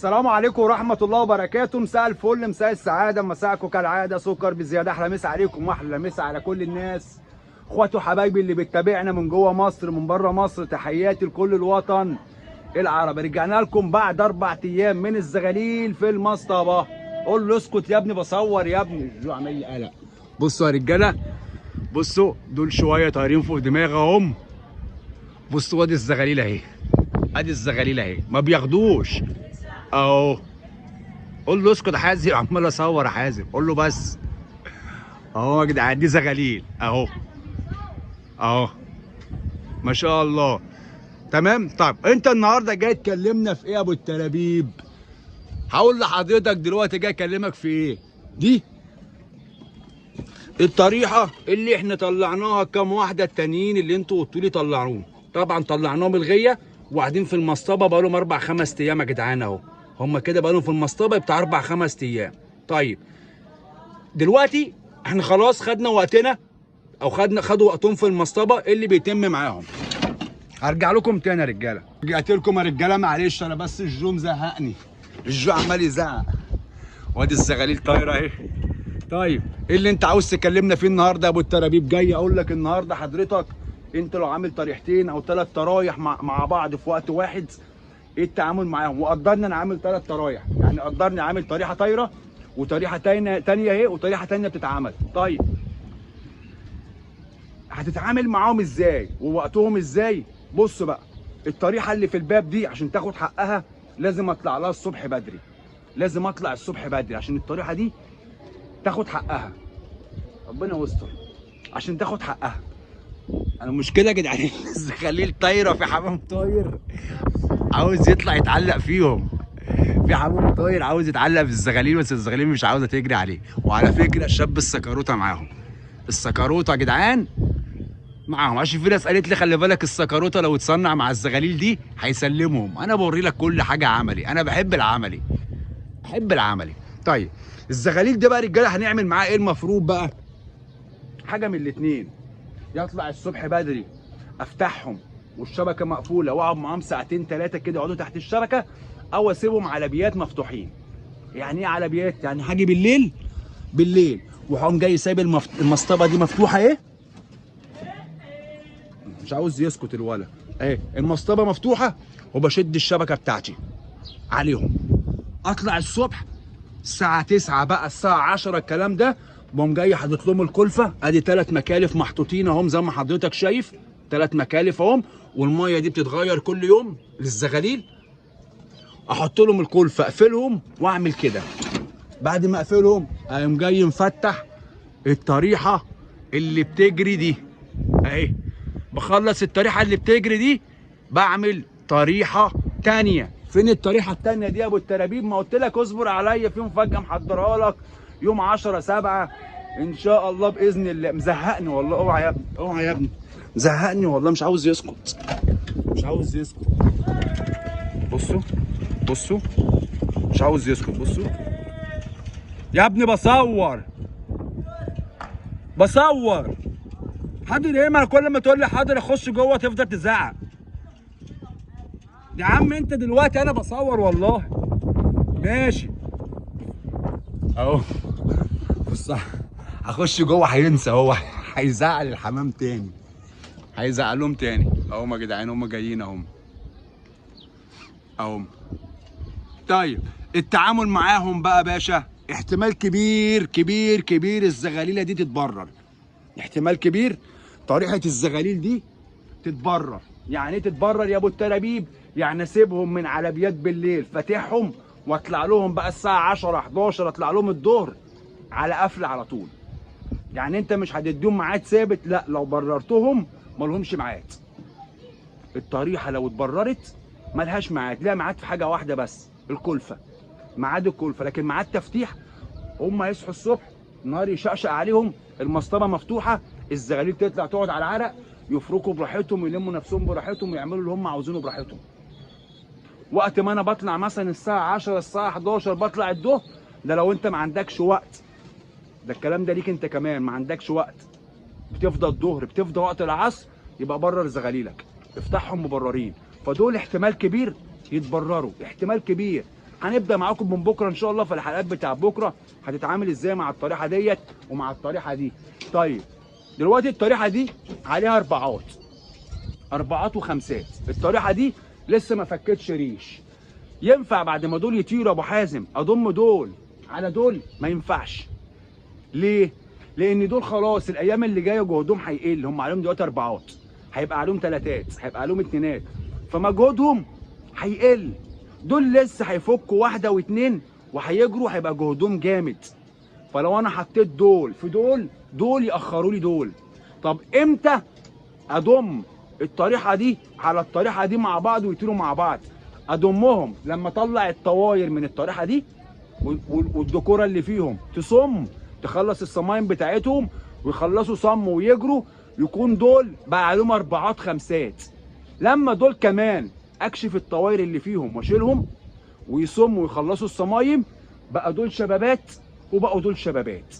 السلام عليكم ورحمة الله وبركاته. مساء الفل، مساء السعادة، مساءكم كالعادة سكر بزيادة. أحلى مسا عليكم وأحلى مسا على كل الناس، إخواتي وحبايبي اللي بتتابعنا من جوه مصر من بره مصر. تحياتي لكل الوطن العربي. رجعنا لكم بعد 4 أيام من الزغاليل في المصطبة. قول له اسكت يا ابني، بصور يا ابني. الجو عمال لي قلق. بصوا يا رجالة، بصوا دول شوية طايرين فوق دماغي اهم. بصوا ادي الزغاليل اهي، ادي الزغاليل اهي، ما بياخدوش اهو. قول له اسكت يا حازم، عمال اصور يا حازم. قول له بس اهو يا جدعان، دي زغاليل اهو اهو، ما شاء الله. تمام. طب انت النهارده جاي تكلمنا في ايه يا ابو التلابيب؟ هقول لحضرتك دلوقتي جاي اكلمك في ايه. دي الطريحه اللي احنا طلعناها كام واحده التانيين اللي انتوا قلتوا لي طلعوهم. طبعا طلعناهم الغيه وقاعدين في المصطبه بقالهم 4 5 ايام يا جدعان اهو. هم كده بقالهم في المصطبه بتاع 4 5 ايام. طيب دلوقتي احنا خلاص خدنا وقتنا، او خدوا وقتهم في المصطبه. اللي بيتم معاهم هرجع لكم تاني يا رجاله. رجعت لكم يا رجاله، معلش انا بس الجو مزهقني، الجو عمال يزعق. وادي الزغاليل طايره اهي. طيب ايه اللي انت عاوز تكلمنا فيه النهارده يا ابو الترابيب؟ جاي اقول لك النهارده حضرتك انت لو عامل طريحتين او 3 طرايح مع بعض في وقت واحد، ايه التعامل معاهم؟ وقدرني انا عامل 3 طرايح، يعني قدرني عامل طريحه طايره وطريحه تانيه اهي وطريحه تانيه بتتعمل. طيب هتتعامل معاهم ازاي ووقتهم ازاي؟ بص بقى، الطريحه اللي في الباب دي عشان تاخد حقها لازم اطلع لها الصبح بدري، لازم اطلع الصبح بدري عشان الطريحه دي تاخد حقها. ربنا يستر عشان تاخد حقها. انا المشكله يا جدعان الزغاليل طايره، في حمام طاير عاوز يطلع يتعلق فيهم، في حمام طاير عاوز يتعلق في الزغاليل بس الزغاليل مش عاوزه تجري عليه. وعلى فكره الشاب السكروته معاهم، السكروته يا جدعان معاهم. عشان في ناس قالت لي خلي بالك السكروته لو اتصنع مع الزغاليل دي هيسلمهم. انا بوري لك كل حاجه عملي، انا بحب العملي، بحب العملي. طيب الزغاليل ده بقى رجاله هنعمل معاه ايه المفروض بقى؟ حاجه من الاتنين، يطلع الصبح بدري افتحهم والشبكه مقفوله واقعد معاهم ساعتين 3 كده يقعدوا تحت الشبكه، او اسيبهم على بيات مفتوحين. يعني ايه على بيات؟ يعني هاجي بالليل وهقوم جاي سايب المصطبه دي مفتوحه اهي. مش عاوز يسكت الولد اهي. المصطبه مفتوحه وبشد الشبكه بتاعتي عليهم. اطلع الصبح الساعه 9 بقى الساعه 10 الكلام ده، بقوم جاي حاطط لهم الكلفه. ادي 3 مكالف محطوطين اهم زي ما حضرتك شايف، 3 مكالف اهم. والميه دي بتتغير كل يوم للزغاليل. احط لهم الكلفه اقفلهم واعمل كده. بعد ما اقفلهم اقوم جاي مفتح الطريحه اللي بتجري دي اهي. بخلص الطريحه اللي بتجري دي بعمل طريحه تانيه. فين الطريحه التانيه دي يا ابو الترابيب؟ ما قلت لك اصبر عليا، في مفاجاه محضرها لك يوم 10/7 ان شاء الله باذن الله. مزهقني والله. اوعى يا ابني، اوعى يا ابني، مزهقني والله، مش عاوز يسكت، مش عاوز يسكت. بصوا بصوا، مش عاوز يسكت. بصوا يا ابني، بصور حاضر ايه؟ ما كل ما تقول لي حاضر اخش جوه تفضل تزعق. يا عم انت دلوقتي انا بصور والله. ماشي اهو. بص هخش جوه هينسى، هو هيزعل الحمام تاني، هيزعل لهم تاني. اهم يا جدعان، هم جايين اهم اهم. طيب التعامل معاهم بقى باشا، احتمال كبير كبير كبير الزغاليله دي تتبرر. احتمال كبير طريحه الزغاليل دي تتبرر. يعني ايه تتبرر يا ابو التلابيب؟ يعني اسيبهم من على بيات بالليل فاتحهم واطلع لهم بقى الساعه 10 11 اطلع لهم الظهر على قفل على طول. يعني انت مش هتديهم ميعاد ثابت، لا، لو بررتهم مالهمش ميعاد. الطريحه لو اتبررت ملهاش ميعاد، ليها ميعاد في حاجه واحده بس، الكلفه، ميعاد الكلفه. لكن ميعاد تفتيح هم يصحوا الصبح النهار يشقشق عليهم، المصطبه مفتوحه، الزغاليل تطلع تقعد على العرق، يفركوا براحتهم ويلموا نفسهم براحتهم ويعملوا اللي هم عاوزينه براحتهم. وقت ما انا بطلع مثلا الساعه 10 الساعه 11 بطلع الظهر، ده لو انت ما عندكش وقت، ده الكلام ده ليك انت كمان، ما عندكش وقت، بتفضى الظهر بتفضى وقت العصر، يبقى برر زغاليلك، افتحهم مبررين. فدول احتمال كبير يتبرروا، احتمال كبير. هنبدا معاكم من بكره ان شاء الله في الحلقات بتاع بكره هتتعامل ازاي مع الطريحه ديت ومع الطريحه دي. طيب دلوقتي الطريحه دي عليها اربعات وخمسات، الطريحه دي لسه ما فكتش ريش. ينفع بعد ما دول يطيروا يا ابو حازم اضم دول على دول؟ ما ينفعش. ليه؟ لان دول خلاص الايام اللي جايه جهدهم هيقل، هم عليهم دلوقتي اربعات، هيبقى عليهم ثلاثات، هيبقى عليهم اتنينات، فمجهودهم هيقل. دول لسه هيفكوا واحده واتنين وهيجروا، هيبقى جهدهم جامد. فلو انا حطيت دول في دول ياخروا لي دول. طب امتى اضم الطريحه دي على الطريحه دي مع بعض ويطيروا مع بعض؟ اضمهم لما اطلع الطواير من الطريحه دي والدكوره اللي فيهم تصم، تخلص الصمايم بتاعتهم ويخلصوا صم ويجروا، يكون دول بقى عليهم اربعات خمسات. لما دول كمان اكشف الطواير اللي فيهم واشيلهم ويصموا ويخلصوا الصمايم، بقى دول شبابات وبقوا دول شبابات.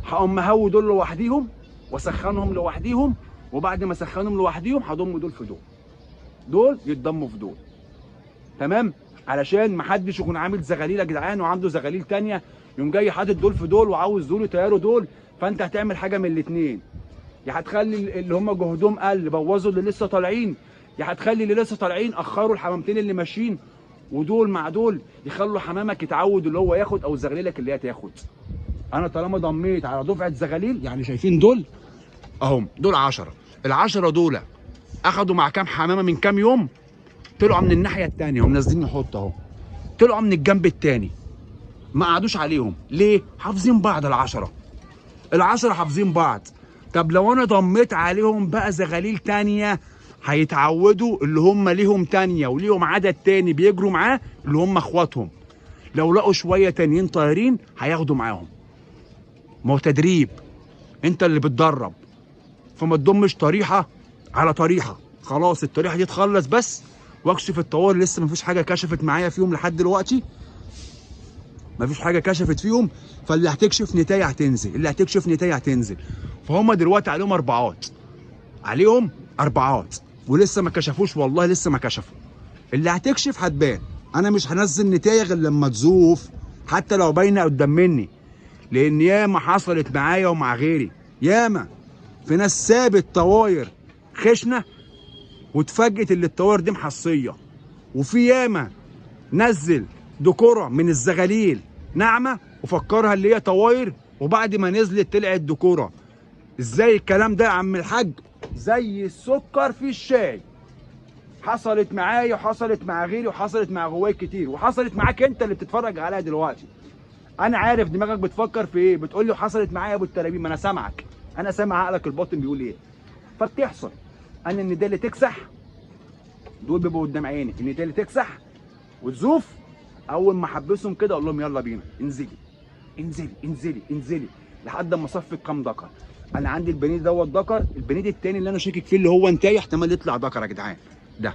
هقوم مهوي دول لوحديهم واسخنهم لوحديهم، وبعد ما اسخنهم لوحديهم هضم دول في دول يتضموا في دول. تمام؟ علشان محدش يكون عامل زغاليل يا جدعان وعنده زغاليل تانيه يقوم جاي حاطط دول في دول وعاوز دول يطيروا دول. فانت هتعمل حاجه من الاثنين، يا هتخلي اللي هم جهدهم قل بوظوا اللي لسه طالعين، يا هتخلي اللي لسه طالعين اخروا الحمامتين اللي ماشيين، ودول مع دول يخلوا حمامك يتعود اللي هو ياخد او زغليلك اللي هي تاخد. انا طالما ضميت على دفعه زغاليل، يعني شايفين دول اهم، دول 10، ال10 دول اخدوا مع كام حمامه من كام يوم، طلعوا من الناحيه الثانيه هم نازلين يحط اهو، طلعوا من الجنب الثاني، ما قعدوش عليهم. ليه؟ حافظين بعض ال10 حافظين بعض. طب لو انا ضميت عليهم بقى زغاليل تانيه هيتعودوا اللي هم ليهم تانيه وليهم عدد تاني بيجروا معاه اللي هم اخواتهم، لو لقوا شويه تانيين طايرين هياخدوا معاهم. ما هو تدريب، انت اللي بتدرب. فما تضمش طريحه على طريحه، خلاص الطريحه دي تخلص بس واكشف الطوار. لسه مفيش حاجه كشفت معايا فيهم لحد دلوقتي، مفيش حاجه كشفت فيهم. فاللي هتكشف نتايه هتنزل، فهم دلوقتي عليهم اربعات ولسه ما كشفوش، والله لسه ما كشفوا. اللي هتكشف هتبان. انا مش هنزل نتايه غير لما تزوف، حتى لو باينه قدام مني، لان ياما حصلت معايا ومع غيري، ياما في ناس سابت طواير خشنه واتفاجئت اللي الطواير دي محصيه، وفي ياما نزل دكوره من الزغاليل ناعمه وفكرها اللي هي طواير، وبعد ما نزلت طلعت دكوره. ازاي الكلام ده يا عم الحاج؟ زي السكر في الشاي. حصلت معايا وحصلت مع غيري وحصلت مع غواي كتير، وحصلت معاك انت اللي بتتفرج عليها دلوقتي. انا عارف دماغك بتفكر في ايه، بتقول لي وحصلت معايا يا ابو التلابيب. ما انا سامعك، انا سامع عقلك الباطن بيقول ايه. فبتحصل انا النداء اللي تكسح دول بيبقوا قدام عيني، النداء اللي تكسح وتزوف، اول ما احبسهم كده اقول لهم يلا بينا انزلي انزلي انزلي انزلي لحد ما اصفي كام دكر. انا عندي البنيد دوت دكر، البنيد التاني اللي انا شاكك فيه اللي هو نتايه احتمال يطلع دكر يا جدعان. ده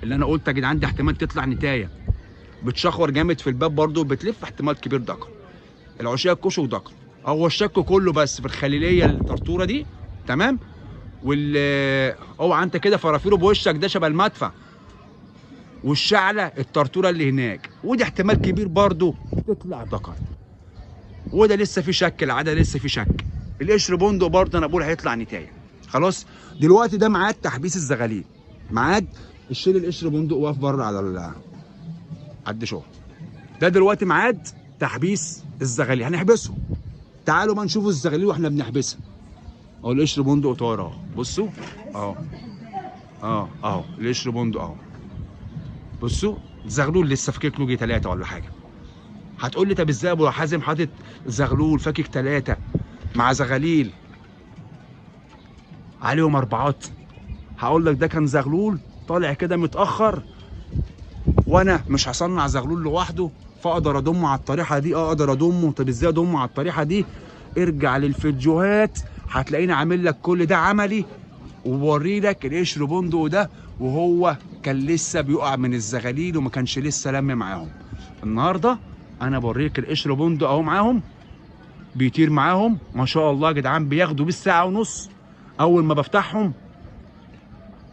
اللي انا قلت يا جدعان، ده احتمال تطلع نتايه، بتشخور جامد في الباب برضه بتلف، احتمال كبير دكر. العشاق كوشو ودكر، هو الشك كله بس في الخليليه الطرطوره دي. تمام؟ اوعى انت كده فرافيره بوشك ده شبه المدفع، والشعله الطرطوره اللي هناك، ودي احتمال كبير برضه تطلع دكر. وده لسه في شك، العاده لسه في شك. القشر بندق برضه انا بقول هيطلع نتايه. خلاص دلوقتي ده ميعاد تحبيس الزغاليل، ميعاد الشيل القشر بندق واقف بره على الدشور. ده دلوقتي ميعاد تحبيس الزغاليل، هنحبسه. تعالوا بقى نشوفوا الزغاليل واحنا بنحبسها. اهو القشر بندق طاير اهو، بصوا اهو اهو القشر بندق اهو، بصوا زغلول لسه فاكك له جي 3 ولا حاجه. هتقول لي طب ازاي يا ابو حازم حاطط زغلول فاكك 3 مع زغاليل عليهم اربعات؟ هقول لك ده كان زغلول طالع كده متاخر، وانا مش هصنع زغلول لوحده فاقدر اضمه على الطريحه دي. اقدر اضمه. طب ازاي اضمه على الطريحه دي؟ ارجع للفيديوهات هتلاقيني عامل لك كل ده عملي، وبوري لك القشر بندق ده وهو كان لسه بيقع من الزغاليل وما كانش لسه لم معاهم. النهارده انا بوريك القشر بندق اهو معاهم، بيطير معاهم ما شاء الله يا جدعان، بياخدوا بالساعه ونص اول ما بفتحهم.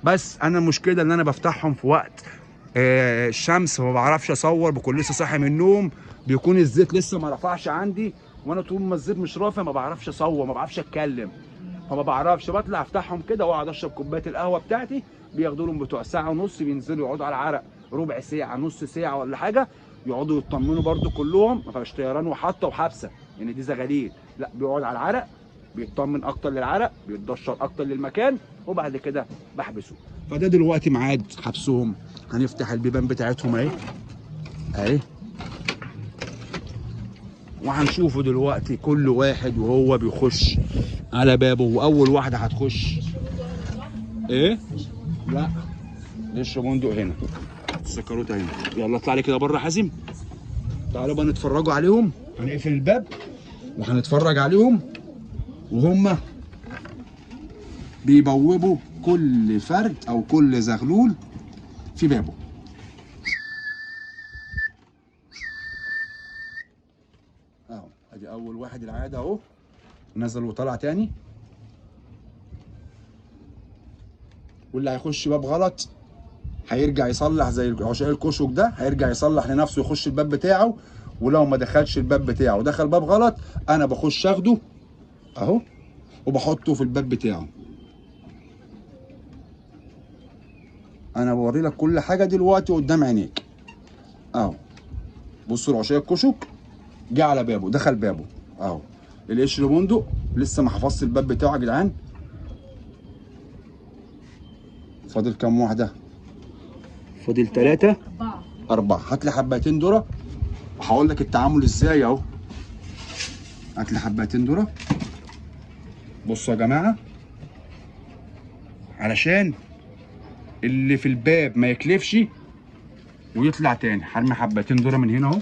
بس انا المشكله ان انا بفتحهم في وقت الشمس، ما بعرفش اصور، بكون لسه صاحي من النوم، بيكون الزيت لسه ما رفعش عندي، وانا طول ما الزيت مش رافع ما بعرفش اصور، ما بعرفش اتكلم، فما بعرفش بطلع افتحهم كده واقعد اشرب كوبايه القهوه بتاعتي. بياخدوا لهم بتوع ساعه ونص، بينزلوا يقعدوا على العرق ربع ساعه نص ساعه ولا حاجه، يقعدوا يطمنوا برده كلهم، ما فيهاش طيران وحطه وحبسه يعني دي زغاليل، لا بيقعد على العرق، بيطمن اكتر للعرق، بيتدشر اكتر للمكان، وبعد كده بحبسه. فده دلوقتي ميعاد حبسهم. هنفتح البيبان بتاعتهم اهي اهي، وهنشوفه دلوقتي كل واحد وهو بيخش على بابه. واول واحده هتخش ايه؟ لا لسه بندق هنا، السكروته هنا. يلا اطلع لي كده بره حازم، تعالوا بقى نتفرجوا عليهم. هنقفل الباب وهنتفرج عليهم وهم بيبوبوا كل فرد او كل زغلول في بابه. اهو ادي اول واحد العاده اهو، نزل وطلع تاني. واللي هيخش باب غلط هيرجع يصلح زي عشاق الكشك ده، هيرجع يصلح لنفسه يخش الباب بتاعه. ولو ما دخلش الباب بتاعه دخل باب غلط، انا بخش اخده اهو وبحطه في الباب بتاعه. انا بوري لك كل حاجه دلوقتي قدام عينيك اهو. بصوا العشاق الكشك جه على بابه، دخل بابه اهو. القشر بندق لسه ما حفظش الباب بتاعه يا جدعان. فاضل كام واحده؟ فاضل 3 4. هات لي حبتين ذره وهقول لك التعامل ازاي اهو. هات لي حبتين ذره. بصوا يا جماعه، علشان اللي في الباب ما يكلفش ويطلع تاني، هرمي حبتين ذره من هنا اهو.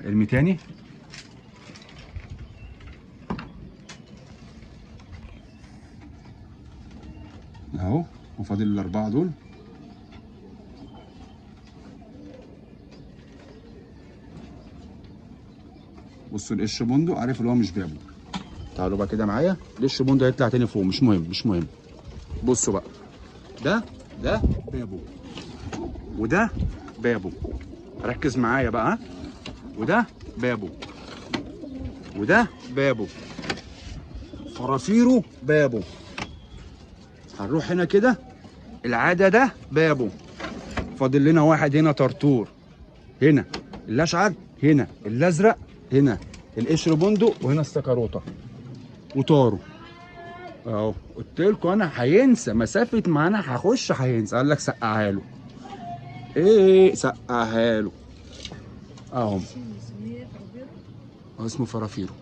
ارمي تاني. اهو وفاضل الاربعه دول. بصوا القش بندق، عارف اللي هو مش بابه. تعالوا بقى كده معايا، القش بندق هيطلع تاني فوق، مش مهم مش مهم. بصوا بقى، ده بابه وده بابه، ركز معايا بقى ها. وده بابه وده بابه، فرافيره بابه. هنروح هنا كده، العاده ده بابه. فاضل لنا واحد هنا طرطور، هنا الاشعر، هنا الازرق، هنا القشر بندق، وهنا السكروته وطاره اهو. قلت لكم انا هينسى مسافه ما انا هخش هينسى. قال لك سقعها له، ايه سقعها له اهو. اسمه فرافيرو.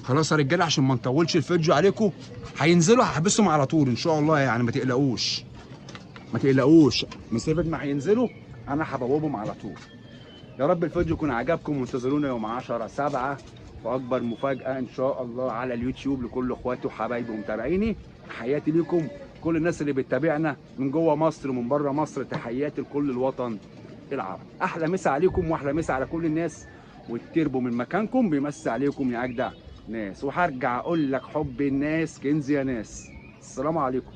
خلاص يا رجاله عشان ما نطولش الفيديو عليكم، هينزلوا هحبسهم على طول ان شاء الله يعني، ما تقلقوش ما تقلقوش. مسافه ما هينزلوا انا هبوبهم على طول. يا رب الفيديو يكون عجبكم، وانتظرونا يوم 10/7 واكبر مفاجاه ان شاء الله على اليوتيوب لكل اخواتي وحبايبي ومتابعيني. تحياتي ليكم كل الناس اللي بتتابعنا من جوه مصر ومن بره مصر، تحياتي لكل الوطن العربي. احلى مسا عليكم واحلى مسا على كل الناس، والتربوا من مكانكم بيمسي عليكم يا اجدع ناس. وهرجع اقول لك حب الناس كنز يا ناس. السلام عليكم.